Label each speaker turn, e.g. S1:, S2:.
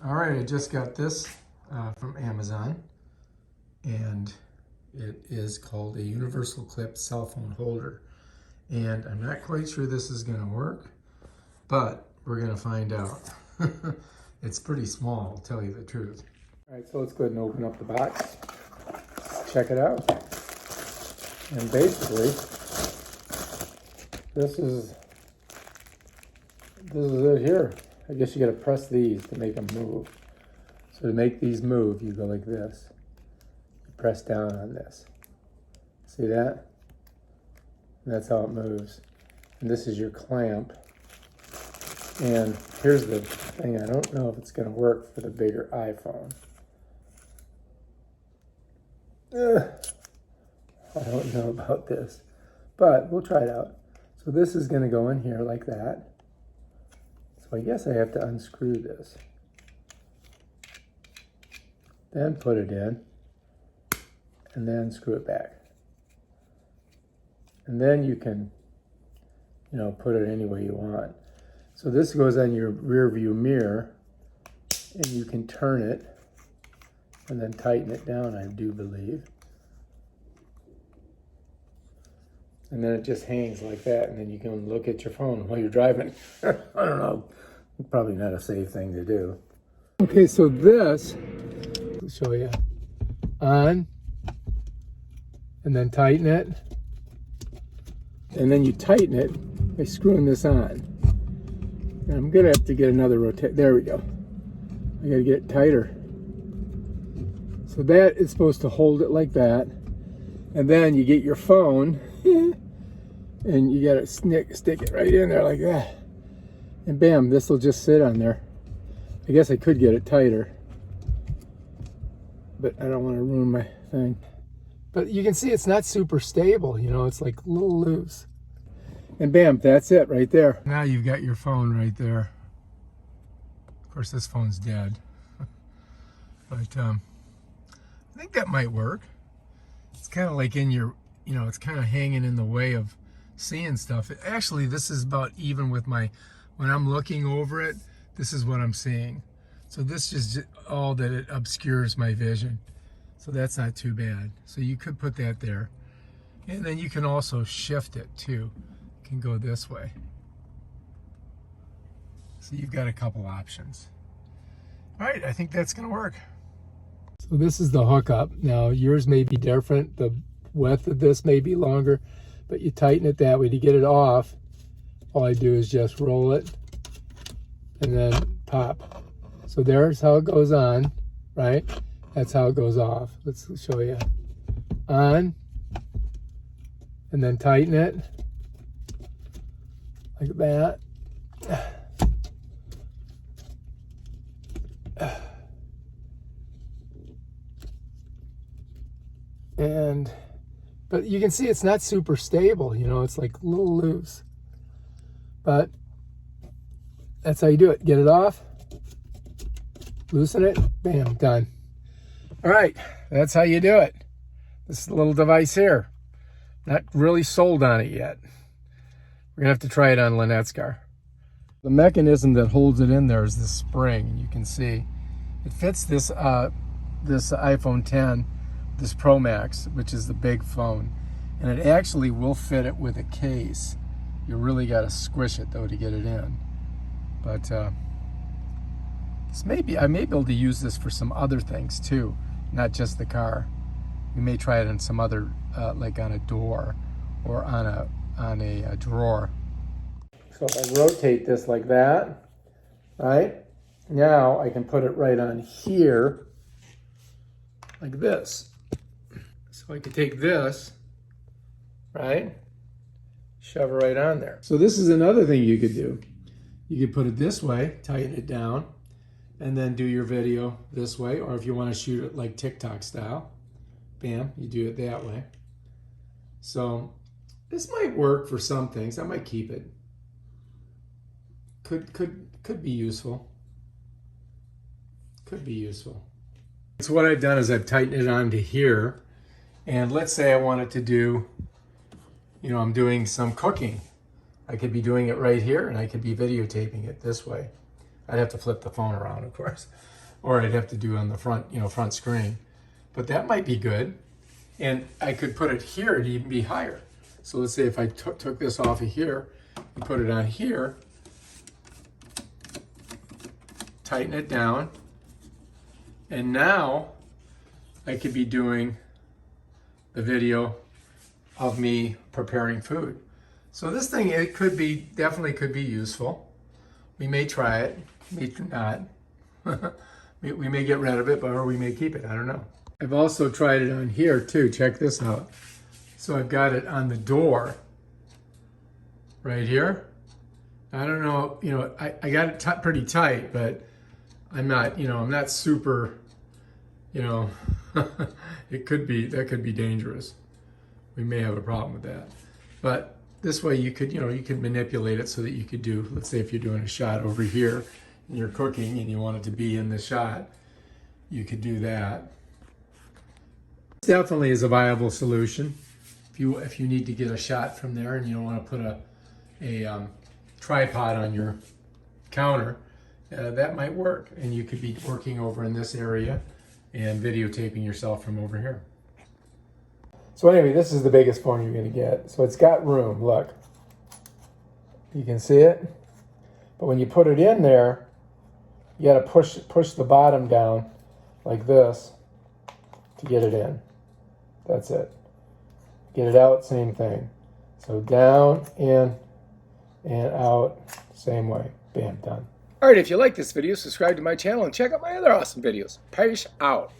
S1: All right, I just got this from Amazon, and it is called a universal clip cell phone holder. And I'm not quite sure this is going to work, but we're going to find out. It's pretty small, to tell you the truth. All right, so let's go ahead and open up the box. Check it out. And basically, this is it here. I guess you got to press these to make them move. So to make these move, you go like this. You press down on this. See that? And that's how it moves. And this is your clamp. And here's the thing, I don't know if it's going to work for the bigger iPhone. I don't know about this, but we'll try it out. So this is going to go in here like that. So I guess I have to unscrew this. Then put it in, and then screw it back. And then you can, put it any way you want. So this goes on your rear view mirror, and you can turn it and then tighten it down, I do believe. And then it just hangs like that, and then you can look at your phone while you're driving. I don't know, probably not a safe thing to do. Okay, so this, I'll show you, on, and then tighten it. And then you tighten it by screwing this on. And I'm gonna have to get another rotate. There we go. I gotta get it tighter. So that is supposed to hold it like that. And then you get your phone and you gotta stick it right in there like that. And bam, this will just sit on there. I guess I could get it tighter, but I don't want to ruin my thing. But you can see it's not super stable, it's like a little loose. And bam, that's it right there. Now you've got your phone right there. Of course, this phone's dead. But I think that might work. It's kind of like in your, it's kind of hanging in the way of seeing stuff. Actually, this is about even with when I'm looking over it, this is what I'm seeing. So this is all that it obscures my vision. So that's not too bad. So you could put that there. And then you can also shift it too. You can go this way. So you've got a couple options. All right, I think that's gonna work. So this is the hookup. Now yours may be different. The width of this may be longer, but you tighten it that way. To get it off, all I do is just roll it and then pop. So there's how it goes on, right? That's how it goes off. Let's show you. On, and then tighten it like that. But you can see it's not super stable, it's like a little loose. But that's how you do it. Get it off, loosen it, bam, done. All right, that's how you do it. This little device here. Not really sold on it yet. We're gonna have to try it on Lynette's car. The mechanism that holds it in there is this spring. You can see it fits this iPhone 10, this Pro Max, which is the big phone, and it actually will fit it with a case. You really got to squish it though to get it in. But I may be able to use this for some other things too, not just the car. We may try it on some other, like on a door or on a drawer. So if I rotate this like that, right? Now I can put it right on here, like this. So I could take this, right? Shove it right on there. So this is another thing you could do. You could put it this way, tighten it down, and then do your video this way. Or if you want to shoot it like TikTok style, bam, you do it that way. So this might work for some things. I might keep it. Could be useful. Could be useful. So what I've done is I've tightened it onto here. And let's say I wanted to do, I'm doing some cooking. I could be doing it right here, and I could be videotaping it this way. I'd have to flip the phone around, of course, or I'd have to do on the front, front screen. But that might be good. And I could put it here to even be higher. So let's say if I took this off of here and put it on here, tighten it down, and now I could be doing the video of me preparing food. So this thing, it could be, definitely could be useful. We may try it, may not. We may get rid of it, or we may keep it, I don't know. I've also tried it on here too, check this out. So I've got it on the door, right here. I don't know, I got it pretty tight, but I'm not, I'm not super, that could be dangerous. We may have a problem with that. But this way you could manipulate it so that you could do, let's say if you're doing a shot over here and you're cooking and you want it to be in the shot, you could do that. This definitely is a viable solution. If you need to get a shot from there and you don't want to put a tripod on your counter, that might work. And you could be working over in this area and videotaping yourself from over here. So anyway, this is the biggest phone you're going to get. So it's got room, look. You can see it. But when you put it in there, you got to push the bottom down like this to get it in. That's it. Get it out, same thing. So down, in, and out, same way. Bam, done. All right, if you like this video, subscribe to my channel and check out my other awesome videos. Peace out.